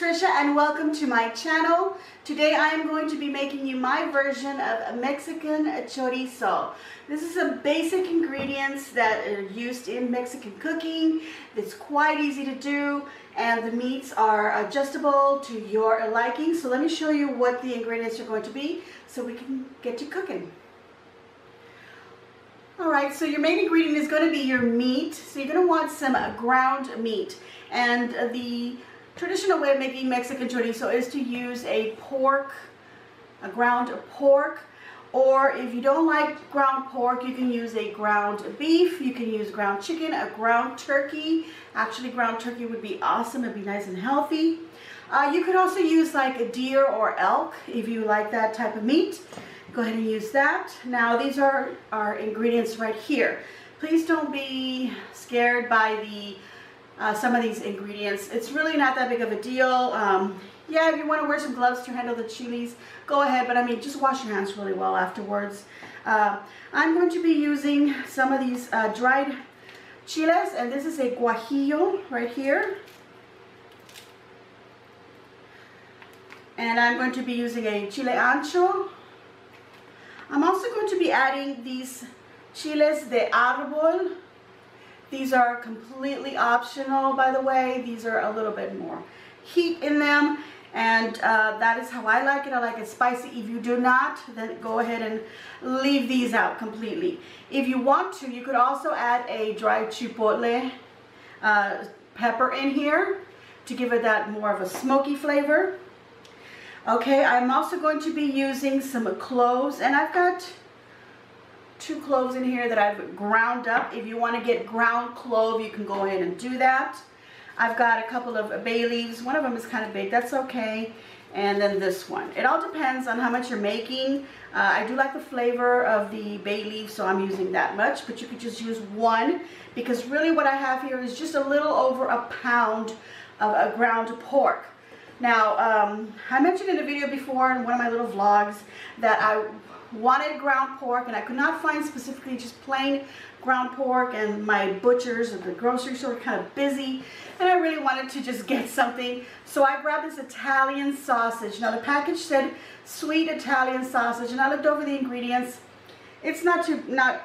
Tricia and welcome to my channel. Today I am going to be making you my version of a Mexican chorizo. This is some basic ingredients that are used in Mexican cooking. It's quite easy to do and the meats are adjustable to your liking. So let me show you what the ingredients are going to be so we can get to cooking. Alright, so your main ingredient is going to be your meat. So you're going to want some ground meat. And the traditional way of making Mexican chorizo is to use a ground pork, or if you don't like ground pork, you can use a ground beef, you can use ground chicken, a ground turkey. Actually, ground turkey would be awesome, it'd be nice and healthy. You could also use like a deer or elk if you like that type of meat. Go ahead and use that. Now these are our ingredients right here. Please don't be scared by the some of these ingredients. It's really not that big of a deal. Yeah, if you want to wear some gloves to handle the chiles, go ahead, but I mean, just wash your hands really well afterwards. I'm going to be using some of these dried chiles, and this is a guajillo right here. And I'm going to be using a chile ancho. I'm also going to be adding these chiles de arbol. These are completely optional, by the way. These are a little bit more heat in them, and that is how I like it. I like it spicy. If you do not, then go ahead and leave these out completely. If you want to, you could also add a dried chipotle pepper in here to give it that more of a smoky flavor. Okay, I'm also going to be using some cloves, and I've got 2 cloves in here that I've ground up. If you want to get ground clove, you can go ahead and do that. I've got a couple of bay leaves. One of them is kind of big, that's okay. And then this one. It all depends on how much you're making. I do like the flavor of the bay leaf, so I'm using that much, but you could just use 1, because really what I have here is just a little over a pound of a ground pork. Now, I mentioned in a video before in one of my little vlogs that I wanted ground pork, and I could not find specifically just plain ground pork, and my butchers at the grocery store were kind of busy, and I really wanted to just get something. So I grabbed this Italian sausage. Now the package said sweet Italian sausage, and I looked over the ingredients. It's not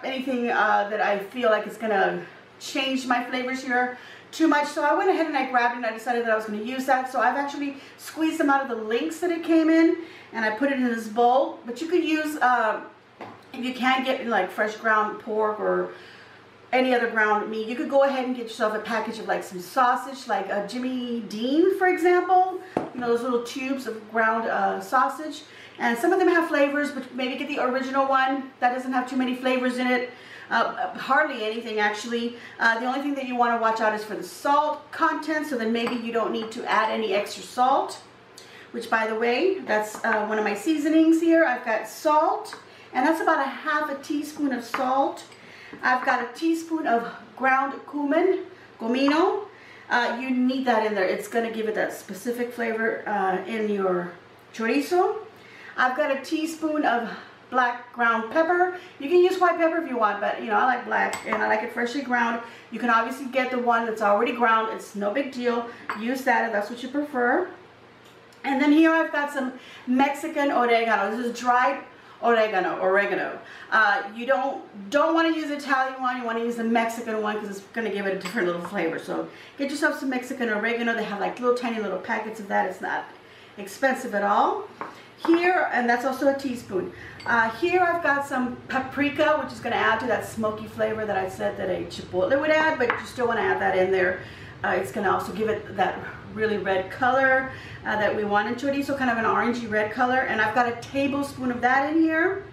anything that I feel like it's gonna change my flavors here too much, so I went ahead and I grabbed it and I decided that I was going to use that. So I've actually squeezed them out of the links that it came in, and I put it in this bowl. But you could use, if you can't get like fresh ground pork or any other ground meat, you could go ahead and get yourself a package of like some sausage, like a Jimmy Dean, for example. You know, those little tubes of ground sausage. And some of them have flavors, but maybe get the original one. That doesn't have too many flavors in it. Hardly anything, actually. The only thing that you want to watch out is for the salt content, so then maybe you don't need to add any extra salt, which, by the way, that's one of my seasonings here. I've got salt, and that's about a ½ teaspoon of salt. I've got a teaspoon of ground cumin, comino. You need that in there. It's going to give it that specific flavor in your chorizo. I've got a teaspoon of black ground pepper. You can use white pepper if you want, but you know, I like black and I like it freshly ground. You can obviously get the one that's already ground. It's no big deal. Use that if that's what you prefer. And then here I've got some Mexican oregano. This is dried oregano. You don't want to use the Italian one. You want to use the Mexican one because it's going to give it a different little flavor. So get yourself some Mexican oregano. They have like tiny little packets of that. It's not expensive at all. Here, and that's also a teaspoon. Here I've got some paprika, which is going to add to that smoky flavor that I said that a chipotle would add, but you still want to add that in there. It's going to also give it that really red color that we want in chorizo, kind of an orangey red color. And I've got a tablespoon of that in here.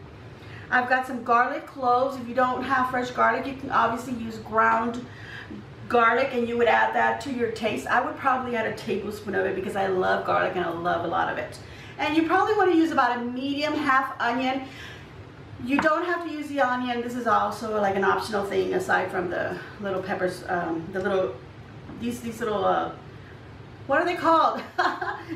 I've got some garlic cloves. If you don't have fresh garlic, you can obviously use ground garlic, and you would add that to your taste. I would probably add a tablespoon of it because I love garlic and I love a lot of it. And you probably want to use about a medium ½ onion. You don't have to use the onion. This is also like an optional thing aside from the little peppers, these little, what are they called?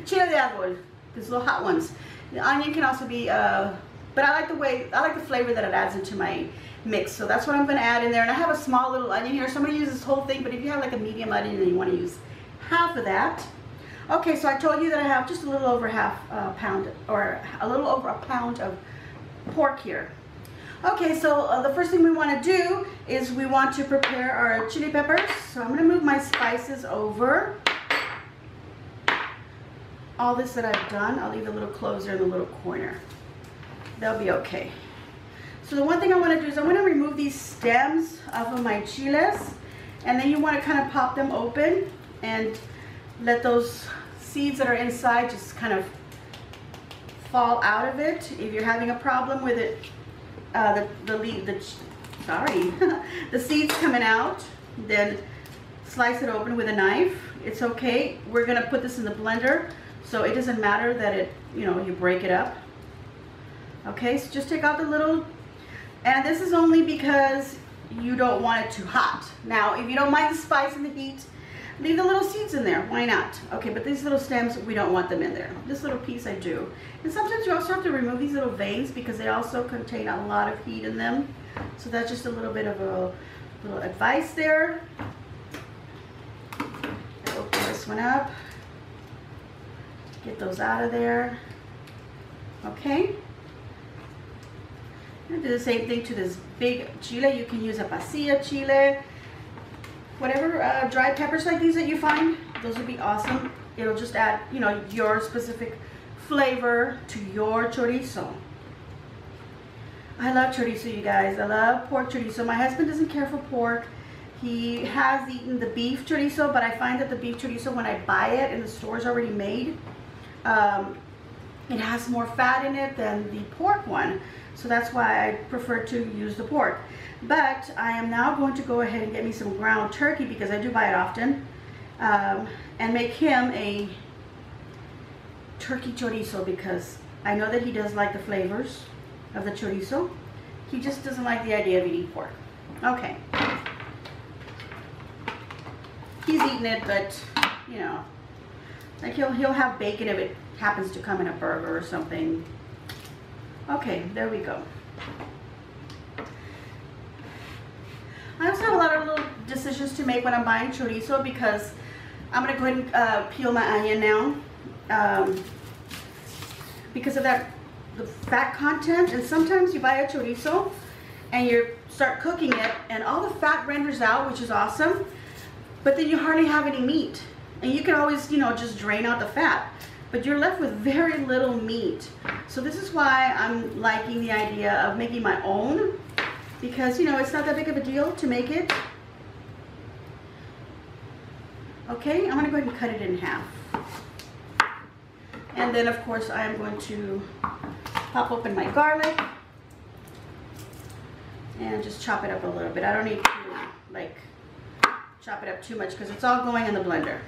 Chile de arbol, these little hot ones. The onion can also be, but I like the flavor that it adds into my mix. So that's what I'm going to add in there. And I have a small little onion here, so I'm going to use this whole thing, but if you have like a medium onion and you want to use half of that. Okay, so I told you that I have just a little over half a pound, or a little over a pound of pork here. Okay, so the first thing we want to do is we want to prepare our chili peppers. So I'm going to move my spices over. All this that I've done, I'll leave the little cloves there in the little corner. They'll be okay. So the one thing I want to do is I want to remove these stems off of my chiles, and then you want to kind of pop them open and let those seeds that are inside just kind of fall out of it. If you're having a problem with it, the seeds coming out, then slice it open with a knife. It's okay. We're gonna put this in the blender, so it doesn't matter that it, you know, you break it up. Okay, so just take out the little, and this is only because you don't want it too hot. Now, if you don't mind the spice and the heat, leave the little seeds in there. Why not? Okay, but these little stems, we don't want them in there. This little piece I do. And sometimes you also have to remove these little veins because they also contain a lot of heat in them. So that's just a little bit of a little advice there. I'll open this one up. Get those out of there. Okay. And do the same thing to this big chile. You can use a pasilla chile. Whatever dried peppers like these that you find, those would be awesome. It'll just add, you know, your specific flavor to your chorizo. I love chorizo, you guys. I love pork chorizo. My husband doesn't care for pork. He has eaten the beef chorizo, but I find that the beef chorizo, when I buy it and the store's already made, it has more fat in it than the pork one. So that's why I prefer to use the pork. But I am now going to go ahead and get me some ground turkey, because I do buy it often, and make him a turkey chorizo, because I know that he does like the flavors of the chorizo. He just doesn't like the idea of eating pork. Okay. He's eaten it, but, you know, like he'll have bacon if it happens to come in a burger or something. Okay, there we go. I also have a lot of little decisions to make when I'm buying chorizo, because I'm going to go ahead and peel my onion now, because of that, the fat content. And sometimes you buy a chorizo and you start cooking it and all the fat renders out, which is awesome, but then you hardly have any meat. And you can always, you know, just drain out the fat, but you're left with very little meat. So this is why I'm liking the idea of making my own, because, you know, it's not that big of a deal to make it. Okay, I'm going to go ahead and cut it in half. And then, of course, I am going to pop open my garlic and just chop it up a little bit. I don't need to, like, chop it up too much, because it's all going in the blender.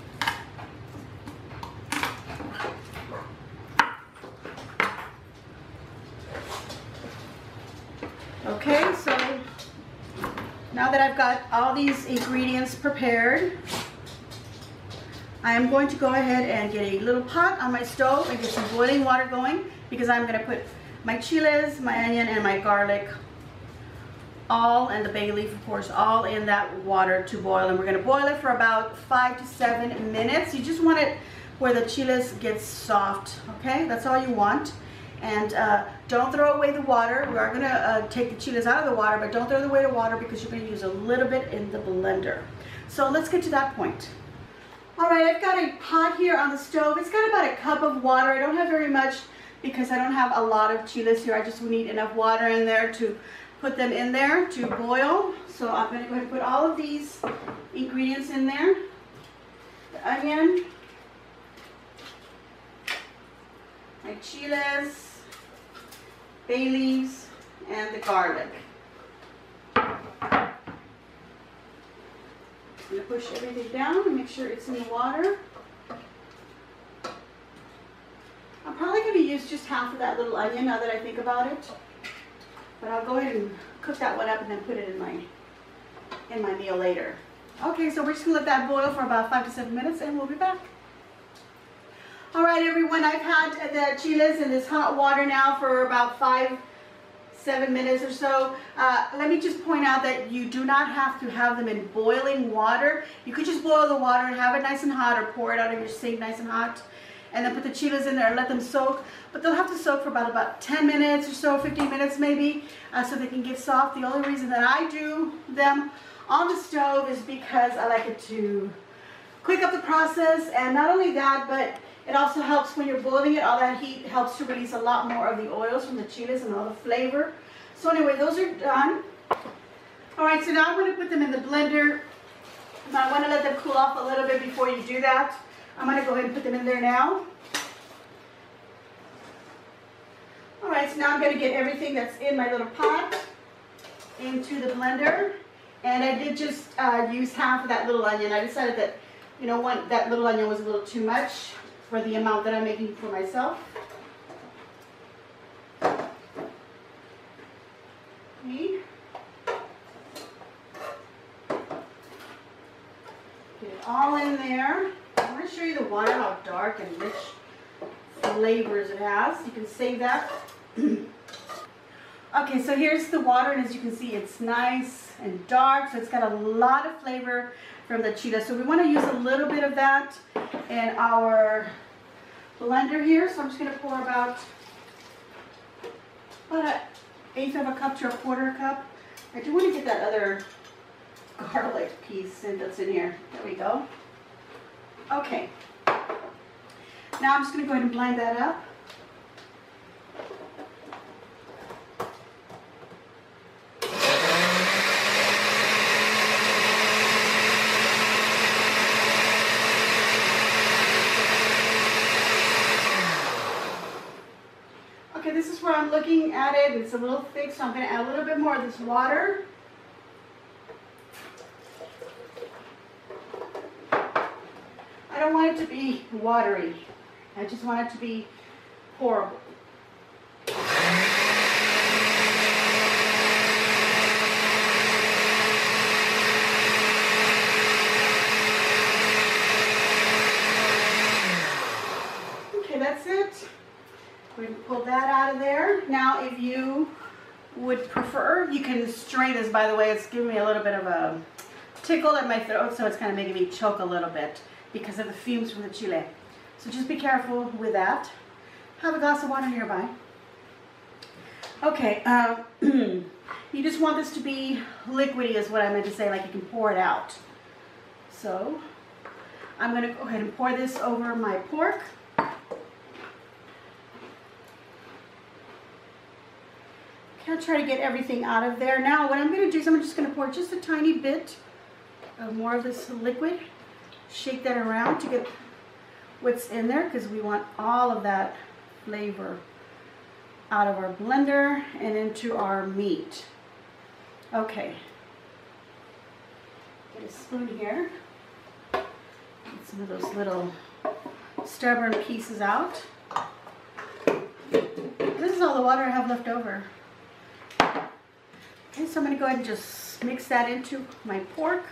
Okay, so now that I've got all these ingredients prepared, I am going to go ahead and get a little pot on my stove and get some boiling water going, because I'm going to put my chiles, my onion, and my garlic, all, and the bay leaf, of course, all in that water to boil. And we're going to boil it for about 5 to 7 minutes. You just want it where the chiles get soft, okay? That's all you want. And don't throw away the water. We are going to take the chiles out of the water, but don't throw away the water, because you're going to use a little bit in the blender. So let's get to that point. All right, I've got a pot here on the stove. It's got about a cup of water. I don't have very much because I don't have a lot of chiles here. I just need enough water in there to put them in there to boil. So I'm going to go ahead and put all of these ingredients in there. The onion, my chiles, bay leaves, and the garlic. I'm going to push everything down and make sure it's in the water. I'm probably going to use just half of that little onion now that I think about it. But I'll go ahead and cook that one up and then put it in my meal later. Okay, so we're just going to let that boil for about 5 to 7 minutes and we'll be back. All right, everyone, I've had the chiles in this hot water now for about 5, 7 minutes or so. Let me just point out that you do not have to have them in boiling water. You could just boil the water and have it nice and hot, or pour it out of your sink nice and hot, and then put the chiles in there and let them soak. But they'll have to soak for about 10 minutes or so, 15 minutes maybe, so they can get soft. The only reason that I do them on the stove is because I like it to quick up the process. And not only that, but it also helps when you're boiling it. All that heat helps to release a lot more of the oils from the chiles and all the flavor. So anyway, those are done. All right, so now I'm going to put them in the blender. I want to let them cool off a little bit before you do that. I'm going to go ahead and put them in there now. All right, so now I'm going to get everything that's in my little pot into the blender. And I did just use half of that little onion. I decided that, you know, that little onion was a little too much for the amount that I'm making for myself. Okay. Get it all in there. I want to show you the water, how dark and rich flavors it has. You can save that. Okay, so here's the water, and as you can see, it's nice and dark, so it's got a lot of flavor from the chiles. So we want to use a little bit of that in our blender here. So I'm just going to pour about an eighth of a cup to a quarter cup. I do want to get that other garlic piece that's in here. There we go. Okay. Now I'm just going to go ahead and blend that up. Okay, this is where I'm looking at it. It's a little thick, so I'm going to add a little bit more of this water. I don't want it to be watery. I just want it to be pourable. Okay, that's it. We're going to pull that out of there. Now, if you would prefer, you can strain this. By the way, it's giving me a little bit of a tickle in my throat, so it's kind of making me choke a little bit because of the fumes from the chile. So just be careful with that. Have a glass of water nearby. Okay, you just want this to be liquidy is what I meant to say, like you can pour it out. So I'm going to go ahead and pour this over my pork. I'll try to get everything out of there. Now what I'm going to do is I'm just going to pour just a tiny bit of more of this liquid. Shake that around to get what's in there, because we want all of that flavor out of our blender and into our meat. Okay. Get a spoon here. Get some of those little stubborn pieces out. This is all the water I have left over. Okay, so I'm going to go ahead and just mix that into my pork.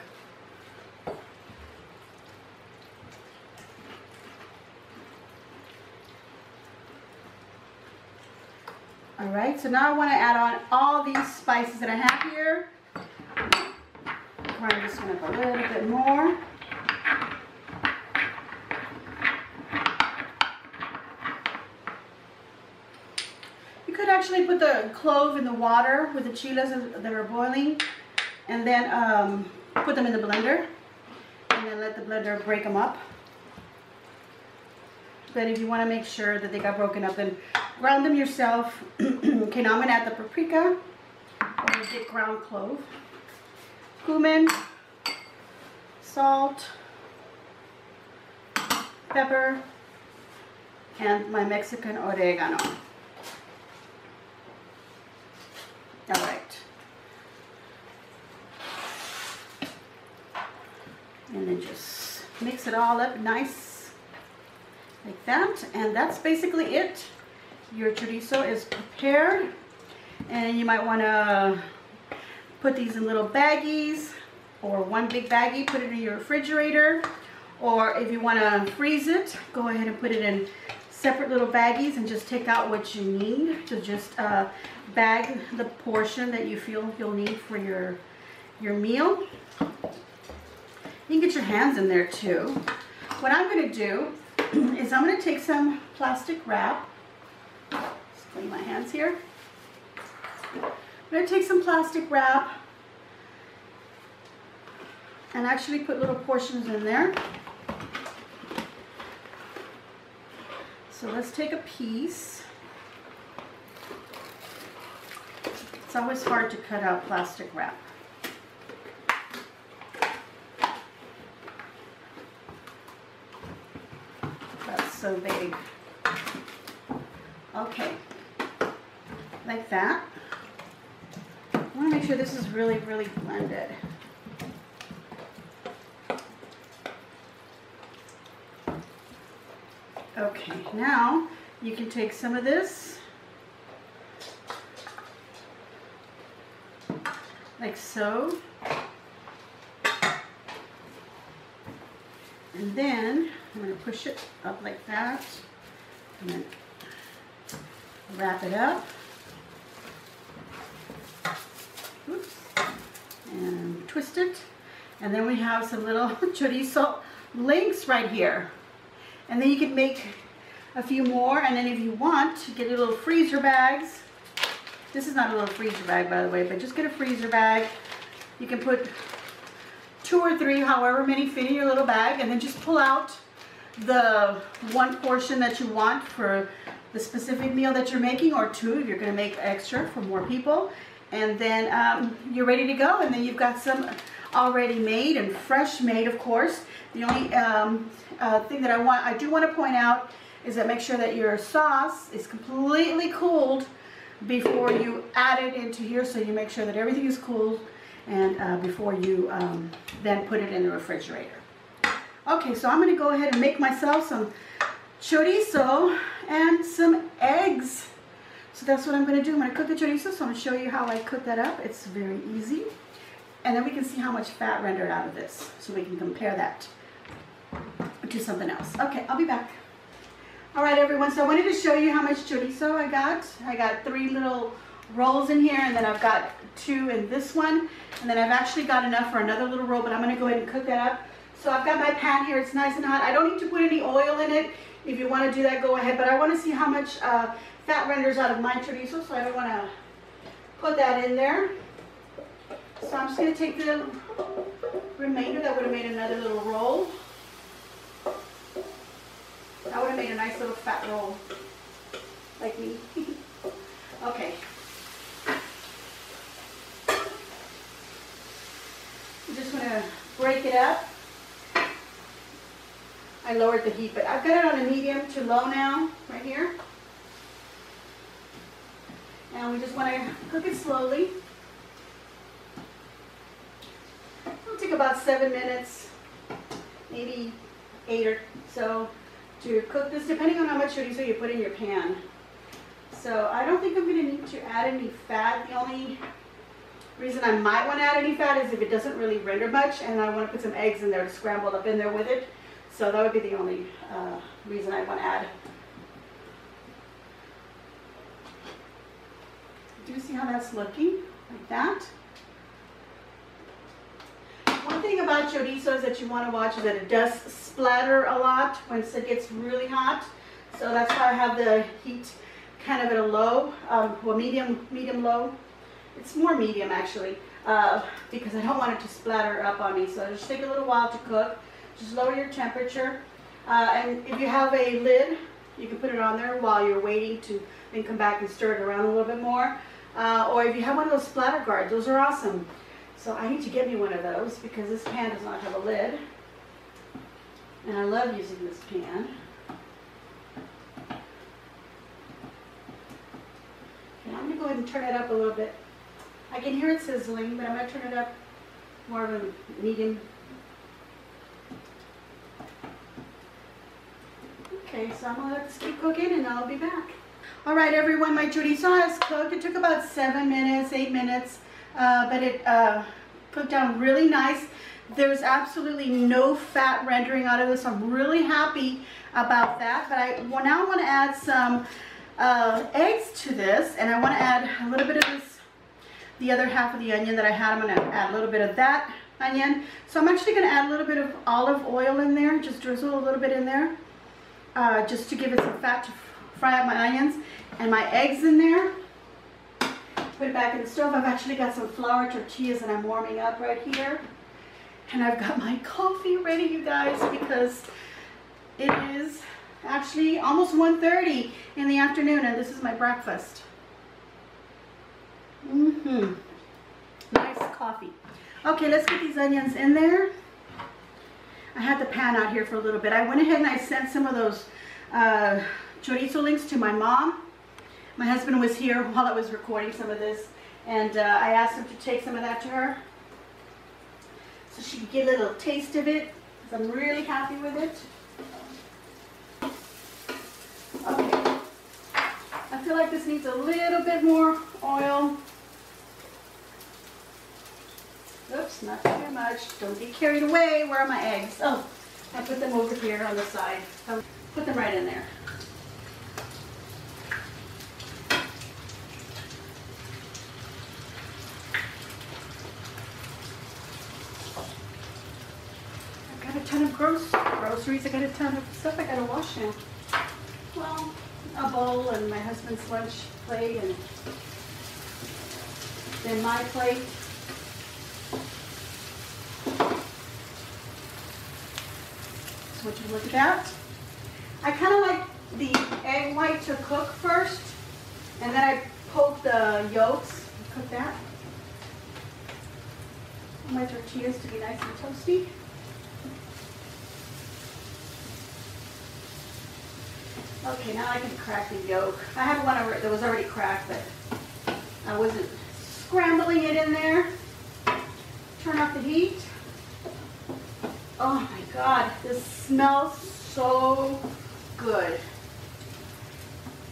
Alright, so now I want to add on all these spices that I have here. Grind this one up a little bit more. You could actually put the clove in the water with the chiles that are boiling, and then put them in the blender, and then let the blender break them up. But if you want to make sure that they got broken up, then ground them yourself. Okay, now I'm going to add the paprika, or the ground clove, cumin, salt, pepper, and my Mexican oregano. Alright. And then just mix it all up nice like that, and that's basically it. Your chorizo is prepared, and you might want to put these in little baggies, or one big baggie, put it in your refrigerator, or if you want to freeze it, go ahead and put it in separate little baggies and just take out what you need to just bag the portion that you feel you'll need for your meal. You can get your hands in there too. What I'm going to do is I'm going to take some plastic wrap. Just clean my hands here. I'm going to take some plastic wrap and actually put little portions in there. So let's take a piece. It's always hard to cut out plastic wrap. That's so big. Okay, like that. I want to make sure this is really, really blended. Okay, now you can take some of this, like so, and then I'm going to push it up like that, and then wrap it up, oops, and twist it, and then we have some little chorizo links right here. And then you can make a few more, and then if you want, get your little freezer bags. This is not a little freezer bag, by the way, but just get a freezer bag. You can put 2 or 3, however many fit in your little bag, and then just pull out the one portion that you want for the specific meal that you're making, or 2 if you're going to make extra for more people. And then you're ready to go, and then you've got some already made and fresh made, of course. The only thing that I do want to point out is that make sure that your sauce is completely cooled before you add it into here, so you make sure that everything is cooled and before you then put it in the refrigerator. Okay, so I'm going to go ahead and make myself some chorizo and some eggs. So that's what I'm going to do. I'm going to cook the chorizo, so I'm going to show you how I cook that up. It's very easy. And then we can see how much fat rendered out of this, so we can compare that to something else. Okay, I'll be back. All right, everyone, so I wanted to show you how much chorizo I got. I got 3 little rolls in here, and then I've got 2 in this one, and then I've actually got enough for another little roll, but I'm going to go ahead and cook that up. So I've got my pan here. It's nice and hot. I don't need to put any oil in it. If you want to do that, go ahead, but I want to see how much fat renders out of my chorizo, so I don't want to put that in there. So I'm just going to take the remainder. That would have made another little roll. That would have made a nice little fat roll, like me. Okay. I'm just going to break it up. I lowered the heat, but I've got it on a medium to low now, right here. And we just want to cook it slowly. It'll take about 7 minutes, maybe 8 or so, to cook this, depending on how much chorizo you put in your pan. So I don't think I'm going to need to add any fat. The only reason I might want to add any fat is if it doesn't really render much, and I want to put some eggs in there to scramble up in there with it. So that would be the only reason I want to add. Do you see how that's looking? Like that. One thing about chorizo is that you want to watch is that it does splatter a lot once it gets really hot. So that's why I have the heat kind of at a low, well, medium low. It's more medium actually, because I don't want it to splatter up on me. So just take a little while to cook. Just lower your temperature. And if you have a lid, you can put it on there while you're waiting to then come back and stir it around a little bit more. Or if you have one of those splatter guards, those are awesome. So I need to get me one of those because this pan does not have a lid. And I love using this pan. Okay, I'm going to go ahead and turn it up a little bit. I can hear it sizzling, but I'm going to turn it up more of a medium. Okay, so I'm going to let this keep cooking and I'll be back. All right, everyone, my chorizo has cooked. It took about 7 minutes, 8 minutes, but it cooked down really nice. There's absolutely no fat rendering out of this. I'm really happy about that. But now I want to add some eggs to this, and I want to add a little bit of this, the other half of the onion that I had. I'm going to add a little bit of that onion. So I'm actually going to add a little bit of olive oil in there, just drizzle a little bit in there, just to give it some fat to fry up my onions, and my eggs in there. Put it back in the stove. I've actually got some flour tortillas that I'm warming up right here. And I've got my coffee ready, you guys, because it is actually almost 1:30 in the afternoon, and this is my breakfast. Nice coffee. Okay, let's get these onions in there. I had the pan out here for a little bit. I went ahead and I sent some of those chorizo links to my mom. My husband was here while I was recording some of this, and I asked him to take some of that to her so she could get a little taste of it, because I'm really happy with it. Okay, I feel like this needs a little bit more oil. Oops, not too much. Don't get carried away. Where are my eggs? Oh, I put them over here on the side. I'll put them right in there. I've got a ton of groceries. I got a ton of stuff I gotta wash now. Well, a bowl and my husband's lunch plate, and then my plate. So what you look at that. I kind of like the egg white to cook first, and then I poke the yolks and cook that. I want my tortillas to be nice and toasty. Okay, now I can crack the yolk. I had one that was already cracked, but I wasn't scrambling it in there. Turn off the heat. Oh my God, this smells so good.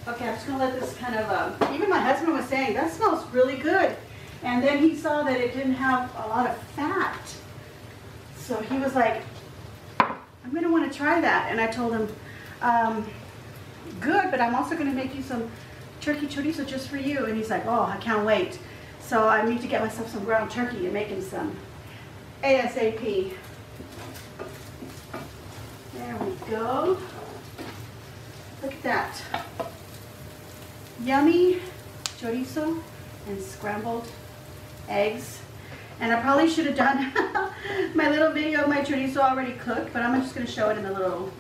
Okay, I'm just gonna let this kind of, even my husband was saying, that smells really good. And then he saw that it didn't have a lot of fat. So he was like, I'm gonna wanna try that. And I told him, good, but I'm also gonna make you some turkey chorizo just for you. And he's like, oh, I can't wait. So I need to get myself some ground turkey and make him some ASAP. There we go. Look at that. Yummy chorizo and scrambled eggs. And I probably should have done my little video of my chorizo already cooked, but I'm just going to show it in a little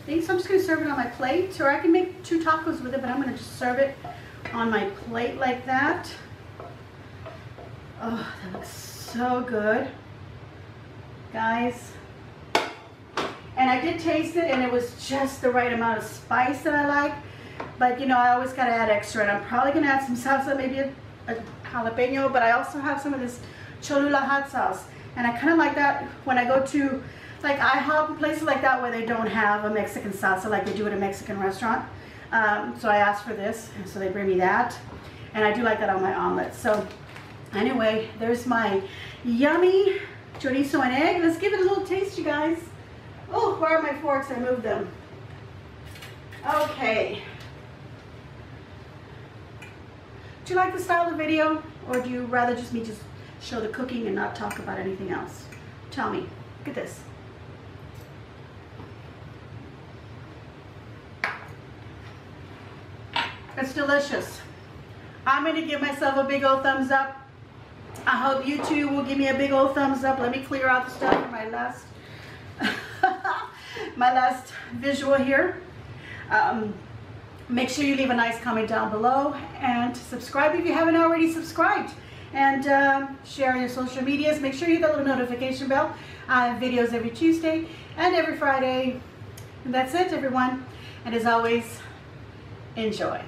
thing. So I'm just going to serve it on my plate, or I can make 2 tacos with it, but I'm going to just serve it on my plate like that. Oh, that looks so good, guys. And I did taste it, and it was just the right amount of spice that I like. But, you know, I always got to add extra. And I'm probably going to add some salsa, maybe a jalapeno. But I also have some of this Cholula hot sauce. And I kind of like that when I go to, like, IHOP and places like that where they don't have a Mexican salsa like they do at a Mexican restaurant. So I asked for this, and so they bring me that. And I do like that on my omelet. So, anyway, there's my yummy chorizo and egg. Let's give it a little taste, you guys. Oh, where are my forks? I moved them. Okay. Do you like the style of the video, or do you rather just me just show the cooking and not talk about anything else? Tell me. Look at this. It's delicious. I'm going to give myself a big old thumbs up. I hope you too will give me a big old thumbs up. Let me clear out the stuff for my last my last visual here. Make sure you leave a nice comment down below, and subscribe if you haven't already subscribed, and share on your social medias. Make sure you hit the little notification bell. I have videos every Tuesday and every Friday. And that's it, everyone. And as always, enjoy.